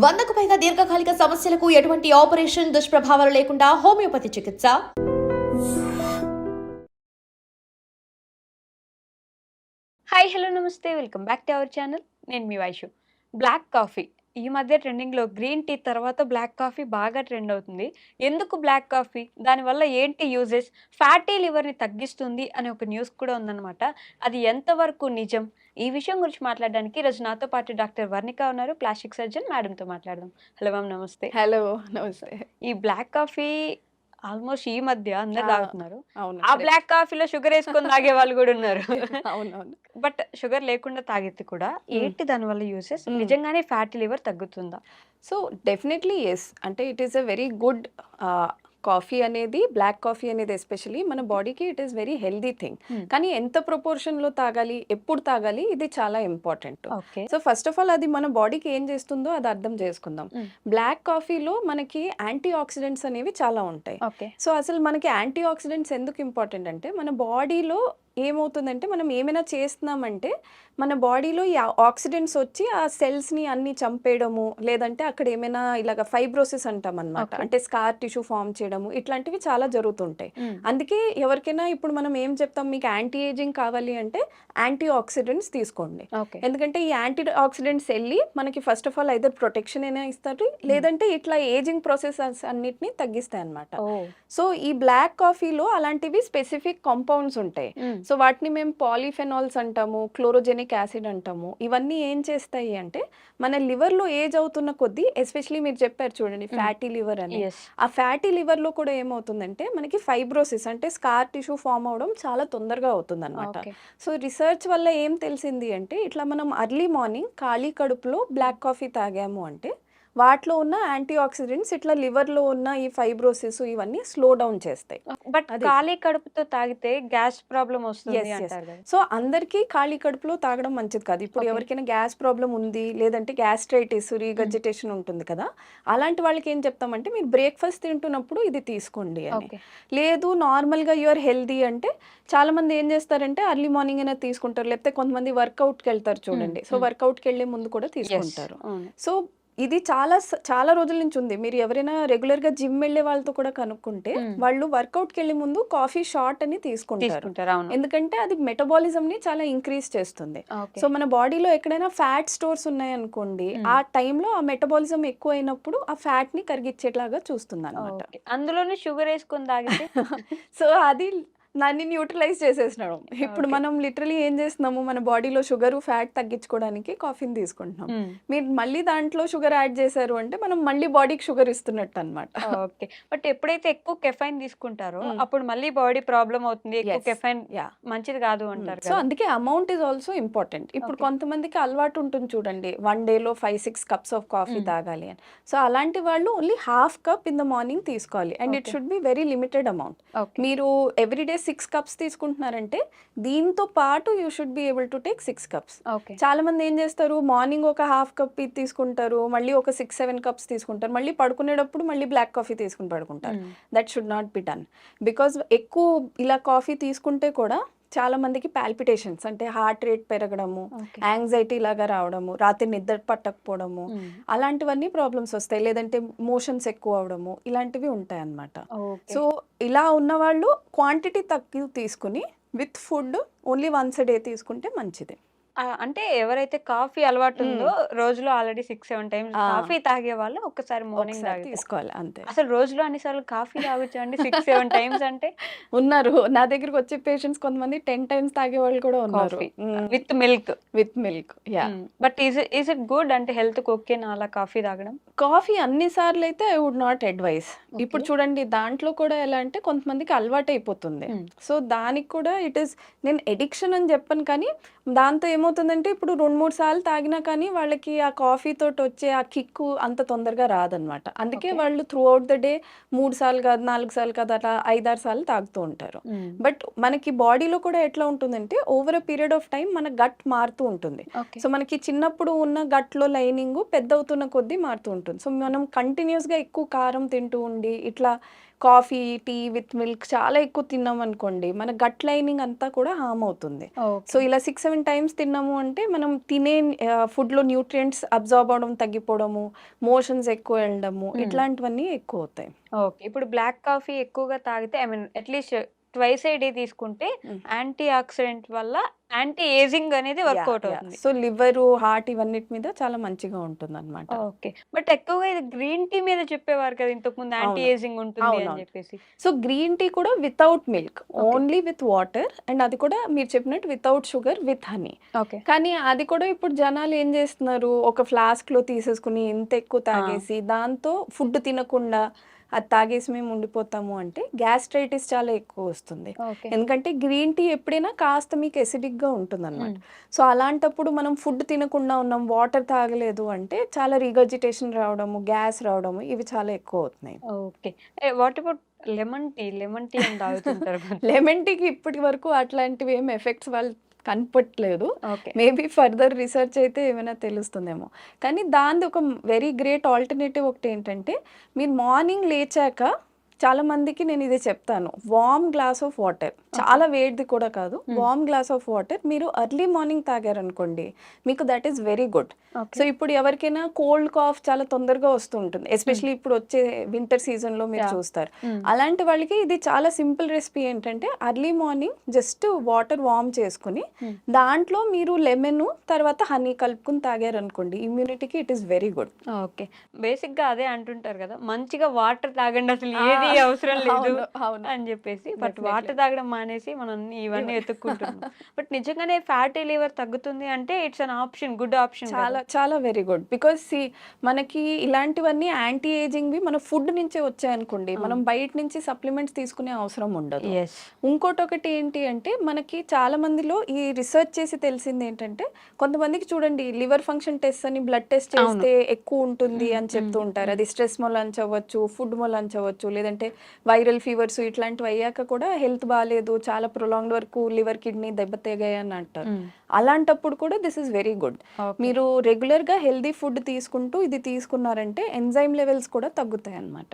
100కు పైగా దీర్ఘకాలిక సమస్యలకు ఎటువంటి ఆపరేషన్ దుష్ప్రభావాలు లేకుండా హోమియోపతి చికిత్స. హాయ్ హలో నమస్తే welcome back to our channel. నేను మీ వైషు. బ్లాక్ కాఫీ ఈ మధ్య ట్రెండింగ్లో గ్రీన్ టీ తర్వాత బ్లాక్ కాఫీ బాగా ట్రెండ్ అవుతుంది. ఎందుకు బ్లాక్ కాఫీ, దానివల్ల ఏంటి యూజెస్, ఫ్యాటీ లివర్ని తగ్గిస్తుంది అనే ఒక న్యూస్ కూడా ఉందన్నమాట. అది ఎంతవరకు నిజం, ఈ విషయం గురించి మాట్లాడడానికి ఈరోజు నాతో పాటు డాక్టర్ వర్ణిక ఉన్నారు, ప్లాస్టిక్ సర్జన్. మేడంతో మాట్లాడదాం. హలో మ్యామ్, నమస్తే. హలో నమస్తే. ఈ బ్లాక్ కాఫీ ఆల్మోస్ట్ ఈ మధ్య అందరు తాగుతున్నారు. అవును, ఆ బ్లాక్ కాఫీలో షుగర్ వేసుకొని తాగే వాళ్ళు కూడా ఉన్నారు. అవునవును. బట్ షుగర్ లేకుండా తాగితే కూడా ఏంటి దానివల్ల యూసెస్, నిజంగానే ఫ్యాటీ లివర్ తగ్గుతుందా? So definitely yes. అంటే it is a very good coffee అనేది, బ్లాక్ కాఫీ అనేది ఎస్పెషలీ మన బాడీకి it is very healthy thing. కానీ ఎంత ప్రపోర్షన్లో తాగాలి, ఎప్పుడు తాగాలి, ఇది చాలా important. Okay. So first of all అది మన బాడీకి ఏం చేస్తుందో అది అర్థం చేసుకుందాం. బ్లాక్ కాఫీలో మనకి యాంటీ ఆక్సిడెంట్స్ అనేవి చాలా ఉంటాయి. ఓకే. సో అసలు మనకి యాంటీ ఆక్సిడెంట్స్ ఎందుకు ఇంపార్టెంట్ అంటే, మన బాడీలో ఏమవుతుందంటే మనం ఏమైనా చేస్తున్నామంటే మన బాడీలో ఈ ఆక్సిడెంట్స్ వచ్చి ఆ సెల్స్ని అన్ని చంపేయడము, లేదంటే అక్కడ ఏమైనా ఇలాగ ఫైబ్రోసిస్ అంటాం అనమాట, అంటే స్కార్ టిష్యూ ఫామ్ చేయడము, ఇట్లాంటివి చాలా జరుగుతుంటాయి. అందుకే ఎవరికైనా ఇప్పుడు మనం ఏం చెప్తాం, మీకు యాంటీ ఏజింగ్ కావాలి అంటే యాంటీ ఆక్సిడెంట్స్ తీసుకోండి. ఎందుకంటే ఈ యాంటీ ఆక్సిడెంట్స్ వెళ్ళి మనకి first of all either protection అయినా ఇస్తారు, లేదంటే ఇట్లా ఏజింగ్ ప్రాసెసెస్ అన్నిటిని తగ్గిస్తాయి అనమాట. సో ఈ బ్లాక్ కాఫీలో అలాంటివి స్పెసిఫిక్ కాంపౌండ్స్ ఉంటాయి. సో వాటిని మేము పాలిఫెనాల్స్ అంటాము, క్లోరోజెనిక్ యాసిడ్ అంటాము. ఇవన్నీ ఏం చేస్తాయి అంటే మన లివర్లో ఏజ్ అవుతున్న కొద్దీ, ఎస్పెషలీ మీరు చెప్పారు చూడండి ఫ్యాటీ లివర్ అని, ఆ ఫ్యాటీ లివర్లో కూడా ఏమవుతుందంటే మనకి ఫైబ్రోసిస్ అంటే స్కార్ టిష్యూ ఫామ్ అవడం చాలా తొందరగా అవుతుంది అనమాట. సో రిసర్చ్ వల్ల ఏం తెలిసింది అంటే, ఇట్లా మనం అర్లీ మార్నింగ్ ఖాళీ కడుపులో బ్లాక్ కాఫీ తాగాము అంటే వాటిలో ఉన్న యాంటీ ఆక్సిడెంట్స్ ఇట్లా లివర్లో ఉన్న ఈ ఫైబ్రోసిస్ ఇవన్నీ స్లో డౌన్ చేస్తాయి. బట్ ఖాళీ కడుపుతో తాగితే గ్యాస్ ప్రాబ్లం వస్తుంది అంటారు కదా. సో అందరికీ ఖాళీ కడుపులో తాగడం మంచిది కాదు. ఇప్పుడు ఎవరికైనా గ్యాస్ ప్రాబ్లం ఉంది, లేదంటే గ్యాస్ట్రైటిస్, రీగజిటేషన్ ఉంటుంది కదా, అలాంటి వాళ్ళకి ఏం చెప్తామంటే మీరు బ్రేక్ఫాస్ట్ తింటున్నప్పుడు ఇది తీసుకోండి అని. లేదు నార్మల్గా యూఆర్ హెల్దీ అంటే చాలా మంది ఏం చేస్తారంటే అర్లీ మార్నింగ్ అయినా తీసుకుంటారు, లేకపోతే కొంతమంది వర్కౌట్కి వెళ్తారు చూడండి, సో వర్కౌట్కి వెళ్ళే ముందు కూడా తీసుకుంటారు. సో ఇది చాలా రోజుల నుంచి ఉంది. మీరు ఎవరైనా రెగ్యులర్ గా జిమ్ వెళ్ళే వాళ్ళతో కూడా కనుక్కుంటే వాళ్ళు వర్కౌట్కి వెళ్ళే ముందు కాఫీ షాట్ అని తీసుకుంటారు. ఎందుకంటే అది మెటబాలిజం ని చాలా ఇంక్రీజ్ చేస్తుంది. సో మన బాడీలో ఎక్కడైనా ఫ్యాట్ స్టోర్స్ ఉన్నాయనుకోండి, ఆ టైంలో ఆ మెటబాలిజం ఎక్కువ అయినప్పుడు ఆ ఫ్యాట్ ని కరిగించేట్లాగా చూస్తుంది అనమాట. అందులోనే షుగర్ వేసుకొని తాగితే సో అది దాన్ని న్యూట్రలైజ్ చేసేసినాడు. ఇప్పుడు మనం లిటరలీ ఏం చేస్తున్నాము, మన బాడీలో షుగర్ ఫ్యాట్ తగ్గించుకోవడానికి కాఫీని తీసుకుంటున్నాం. మీరు మళ్ళీ దాంట్లో షుగర్ యాడ్ చేశారు అంటే మనం మళ్ళీ బాడీకి షుగర్ ఇస్తున్నట్టు అనమాట. ఓకే. బట్ ఎప్పుడైతే ఎక్కువ కెఫైన్ తీసుకుంటారో అప్పుడు మళ్ళీ బాడీ ప్రాబ్లం అవుతుంది. ఎక్కువ కెఫైన్ మంచిది కాదు అంటారు. సో అందుకే అమౌంట్ ఈజ్ ఆల్సో ఇంపార్టెంట్. ఇప్పుడు కొంతమందికి అలవాటు ఉంటుంది చూడండి, 1 డేలో 5-6 కప్స్ ఆఫ్ కాఫీ తాగాలి అని. సో అలాంటి వాళ్ళు only half cup in the morning తీసుకోవాలి, and it should be very limited amount. మీరు ఎవ్రీడే 6 కప్స్ తీసుకుంటున్నారంటే దీంతో పాటు you should be able to take 6 cups. చాలా మంది ఏం చేస్తారు, మార్నింగ్ ఒక హాఫ్ కప్ తీసుకుంటారు, మళ్ళీ ఒక 6-7 కప్స్ తీసుకుంటారు, మళ్ళీ పడుకునేటప్పుడు మళ్ళీ బ్లాక్ కాఫీ తీసుకుని పడుకుంటారు. That should not be done. Because ఎక్కువ ఇలా కాఫీ తీసుకుంటే కూడా చాలా మందికి పాల్పిటేషన్స్ అంటే హార్ట్ రేట్ పెరగడము, యాంగ్జైటీ లాగా రావడము, రాత్రి నిద్ర పట్టకపోవడము, అలాంటివన్నీ ప్రాబ్లమ్స్ వస్తాయి. లేదంటే మోషన్స్ ఎక్కువ అవడము, ఇలాంటివి ఉంటాయి అన్నమాట. సో ఇలా ఉన్న వాళ్ళు క్వాంటిటీ తక్కువ తీసుకుని with food only once day తీసుకుంటే మంచిది. అంటే ఎవరైతే కాఫీ అలవాటు ఉందో రోజులో ఆల్రెడీ 6-7 టైమ్స్ కాఫీ తాగే వాళ్ళు ఒక్కసారి మార్నింగ్ తీసుకోవాలి అంతే. అసలు రోజులో అన్నిసార్లు కాఫీ తాగొచ్చు అండి 6-7 టైమ్స్ అంటే? ఉన్నారు నా దగ్గరికి వచ్చే పేషెంట్స్ కొంతమంది 10 టైమ్స్ తాగే వాళ్ళు కూడా ఉన్నారు, with milk. But is it good అంటే హెల్త్ కి ఓకేనా అలా కాఫీ తాగడం? కాఫీ అన్ని సార్లు అయితే ఐ వుడ్ నాట్ అడ్వైస్. ఇప్పుడు చూడండి దాంట్లో కూడా ఎలా అంటే కొంతమందికి అలవాటు అయిపోతుంది. సో దానికి కూడా ఇట్ ఈస్, నేను ఎడిక్షన్ అని చెప్పను, కానీ దాంతో ఏమవుతుందంటే ఇప్పుడు 2-3 సార్లు తాగినా కానీ వాళ్ళకి ఆ కాఫీ తోటి వచ్చే ఆ కిక్కు అంత తొందరగా రాదనమాట. అందుకే వాళ్ళు త్రూ అవుట్ ద డే 3 సార్లు కాదు, 4 సార్లు కాదు, అట్లా 5-6 సార్లు తాగుతూ ఉంటారు. బట్ మనకి బాడీలో కూడా ఎట్లా ఉంటుందంటే over a period of time మన గట్ మారుతూ ఉంటుంది. సో మనకి చిన్నప్పుడు ఉన్న గట్లో లైనింగ్ పెద్ద అవుతున్న కొద్దీ మారుతూ ఉంటుంది. సో మనం కంటిన్యూస్గా ఎక్కువ కారం తింటూ ఉండి ఇట్లా కాఫీ, టీ విత్ మిల్క్ చాలా ఎక్కువ తిన్నాం అనుకోండి, మన గట్ లైనింగ్ అంతా కూడా హార్మ్ అవుతుంది. సో ఇలా 6-7 టైమ్స్ తిన్నాము అంటే మనం తినే ఫుడ్లో న్యూట్రియంట్స్ అబ్జార్బ్ అవడం తగ్గిపోవడము, మోషన్స్ ఎక్కువ వెళ్ళడము, ఇట్లాంటివన్నీ ఎక్కువ అవుతాయి. ఓకే. ఇప్పుడు బ్లాక్ కాఫీ ఎక్కువగా తాగితే I mean at least twice A day తీసుకుంటే యాంటీ ఆక్సిడెంట్ వల్ల యాంటీ ఏజింగ్ అనేది వర్కౌట్ అవుతుంది. సో లివర్, హార్ట్ ఇవన్నిటి మీద చాలా మంచిగా ఉంటుంది అనమాట. ఓకే. బట్ ఎక్కువగా ఇది గ్రీన్ టీ మీద చెప్పేవారు కదా ఇంతకుముందు యాంటీ అవును. ఏజింగ్ ఉంటుంది అని అవునవును. చెప్పేసి. సో గ్రీన్ టీ కూడా without milk, only with water, and అది కూడా మీరు చెప్పినట్టు without sugar, with honey. Okay. కానీ అది కూడా ఇప్పుడు జనాలు ఏం చేస్తున్నారు, ఒక ఫ్లాస్క్లో తీసేసుకుని ఇంత ఎక్కువ తాగేసి దాంతో ఫుడ్ తినకుండా అది తాగేసి మేము ఉండిపోతాము అంటే గ్యాస్ట్రైటిస్ చాలా ఎక్కువ వస్తుంది. ఓకే. ఎందుకంటే గ్రీన్ టీ ఎప్పుడైనా కాస్త మీకు ఎసిడిక్గా ఉంటుంది అనమాట. సో అలాంటప్పుడు మనం ఫుడ్ తినకుండా ఉన్నాం, వాటర్ తాగలేదు అంటే చాలా రిగర్జిటేషన్ రావడము, గ్యాస్ రావడము, ఇవి చాలా ఎక్కువ అవుతున్నాయి. Okay. What about lemon tea? Lemon tea అని తాగుతుంటారు కొంచెం. లెమన్ టీకి ఇప్పటి వరకు అట్లాంటివి ఏం ఎఫెక్ట్స్ వాళ్ళు కనపట్లేదు. ఓకే. మేబీ ఫర్దర్ రీసెర్చ్ అయితే ఏమైనా తెలుస్తుందేమో. కానీ దానిది ఒక వెరీ గ్రేట్ ఆల్టర్నేటివ్ ఒకటి ఏంటంటే, మీరు మార్నింగ్ లేచాక చాలా మందికి నేను ఇది చెప్తాను, వార్మ్ గ్లాస్ ఆఫ్ వాటర్, చాలా వేడిది కూడా కాదు, వార్మ్ గ్లాస్ ఆఫ్ వాటర్ మీరు ఎర్లీ మార్నింగ్ తాగారనుకోండి, మీకు that is very good. So ఇప్పుడు ఎవరికైనా కోల్డ్ కాఫ్ చాలా తొందరగా వస్తూ ఉంటుంది, ఎస్పెషలీ ఇప్పుడు వచ్చే వింటర్ సీజన్లో మీరు చూస్తారు. అలాంటి వాళ్ళకి ఇది చాలా సింపుల్ రెసిపీ ఏంటంటే, early morning just water warm చేసుకుని దాంట్లో మీరు లెమన్ తర్వాత హనీ కలుపుకుని తాగారనుకోండి, ఇమ్యూనిటీకి it is very good. Okay. బేసిక్‌గా అదే అంటుంటారు కదా, మంచిగా వాటర్ తాగండి, అసలు ఏది అవసరం లేదు అవును, అవును. అని చెప్పేసి. బట్ వాటర్ తాగడం మానేసి మనం ఇవన్నీ వెతుక్కుంటున్నాం. బట్ నిజంగానే ఫ్యాటీ లివర్ తగ్గుతుంది అంటే it's an option, good option. చాలా చాలా వెరీ గుడ్. బికాస్ మనకి ఇలాంటివన్నీ యాంటీ ఏజింగ్వి మన ఫుడ్ నుంచే వచ్చాయనుకోండి, మనం బయట నుంచి సప్లిమెంట్స్ తీసుకునే అవసరం ఉండదు. ఇంకోటి ఏంటి అంటే, మనకి చాలా మందిలో ఈ రిసర్చ్ చేసి తెలిసింది ఏంటంటే, కొంతమందికి చూడండి లివర్ ఫంక్షన్ టెస్ట్ అని బ్లడ్ టెస్ట్ చేస్తే ఎక్కువ ఉంటుంది అని చెప్తూ ఉంటారు. అది స్ట్రెస్ మూలంచి అవ్వచ్చు, ఫుడ్ మూలంచి అవ్వచ్చు, లేదంటే వైరల్ ఫీవర్స్ ఇట్లాంటివి అయ్యాక కూడా హెల్త్ బాగాలేదు, చాలా ప్రొలాంగ్డ్ వరకు లివర్ కిడ్నీ దెబ్బతీగాయి అని అంటారు. అలాంటప్పుడు కూడా దిస్ ఇస్ వెరీ గుడ్. మీరు రెగ్యులర్ గా హెల్దీ ఫుడ్ తీసుకుంటూ ఇది తీసుకున్నారంటే ఎంజైమ్ లెవెల్స్ కూడా తగ్గుతాయి అన్నమాట.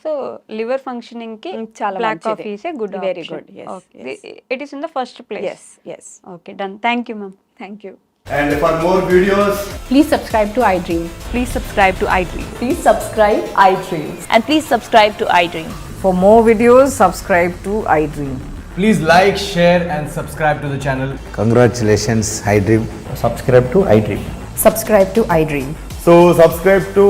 సో లివర్ ఫంక్షనింగ్ కి చాలా black coffee is a good, very good. It is in the first place. yes. Okay, done. Thank you ma'am. Thank you. And for more videos, Please subscribe to iDream. Please subscribe to iDream. Please subscribe iDream. And please subscribe to iDream. For more videos, subscribe to iDream. please like, share and subscribe to the channel. Congratulations, iDream. Subscribe to iDream. Subscribe to iDream. So subscribe to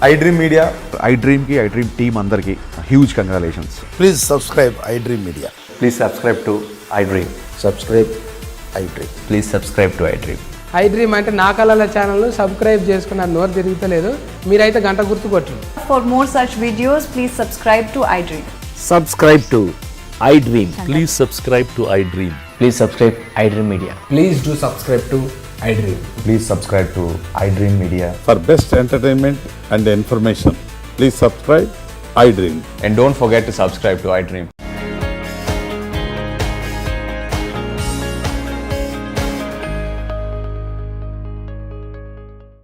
iDream Media. iDream ki iDream team andarki huge congratulations. Please subscribe iDream Media. Please subscribe to iDream. Subscribe iDream. Please subscribe to iDream. iDream అంటే నా కళల channel subscribe చేసుకున్న నోరు తిరుగుతలేదు, మీరైతే గంట గుర్తు కొట్టండి. For more such videos, please subscribe to iDream. Subscribe to iDream. Please subscribe to iDream. Please subscribe iDream Media. Please do subscribe to iDream. Please subscribe to iDream Media. For best entertainment and information, please subscribe iDream. And don't forget to subscribe to iDream.